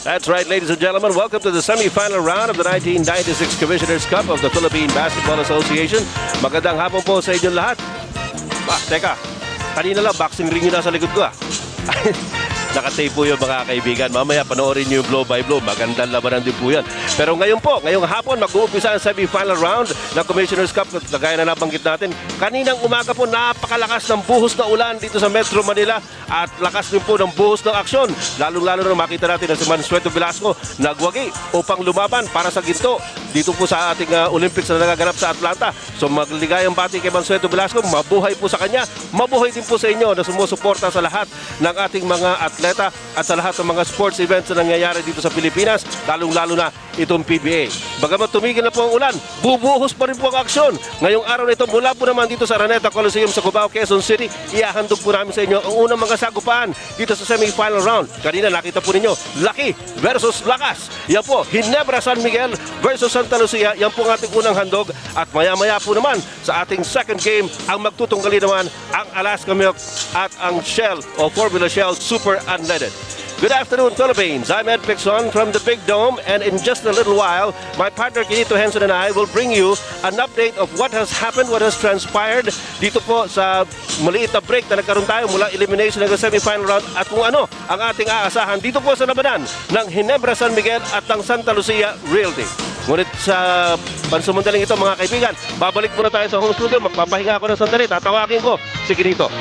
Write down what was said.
That's right, ladies and gentlemen. Welcome to the semi-final round of the 1996 Commissioners Cup of the Philippine Basketball Association. Magandang hapon po sa inyong lahat. Teka, kanina lang boxing ring yun nasa likod ko. Nakatape po yung mga kaibigan. Mamaya panoorin nyo yung blow by blow. Magandang labanan din po yan. Pero ngayon po, ngayong hapon, mag-uumpisa ang semi-final round ng Commissioners Cup. Kagaya na nabanggit natin. Kaninang umaga po, napakalakas ng buhos na ulan dito sa Metro Manila. At lakas din po ng buhos ng aksyon. Lalong-lalo na makita natin na si Mansueto Velasco nagwagi upang lumaban para sa ginto dito po sa ating Olympics na nagaganap sa Atlanta. So magligayang bati kay Mansueto Velasco. Mabuhay po sa kanya. Mabuhay din po sa inyo na sumusuporta sa lahat ng ating mga atleta at sa lahat ng mga sports events na nangyayari dito sa Pilipinas, lalong-lalo na itong PBA. Bagamat tumigil na po ang ulan, bubuhos pa rin po ang aksyon. Ngayong araw na ito, mula po naman dito sa Araneta Coliseum sa Cubao, Quezon City, ihahandog po namin sa inyo ang unang mga sagupaan dito sa semi-final round. Kanina nakita po ninyo, Laki versus Lakas. Yan po, Ginebra San Miguel versus Santa Lucia. Yan po ang ating unang handog. At maya-maya po naman sa ating second game, ang magtutunggali naman ang Alaska Milk at ang Shell o Formula Shell Super Unleaded. Good afternoon, Philippines. I'm Ed Pixon from the Big Dome, and in just a little while, my partner Kinito Henson and I will bring you an update of what has happened, what has transpired dito po sa maliit na break na nagkaroon tayo mula elimination ng semi-final round at kung ano ang ating aasahan dito po sa labanan ng Ginebra San Miguel at ng Santa Lucia Realty. Ngunit sa pansamantaling ito, mga kaibigan, babalik muna tayo sa home studio. Magpapahinga ako ng sandali. Tatawagin ko si Kinito.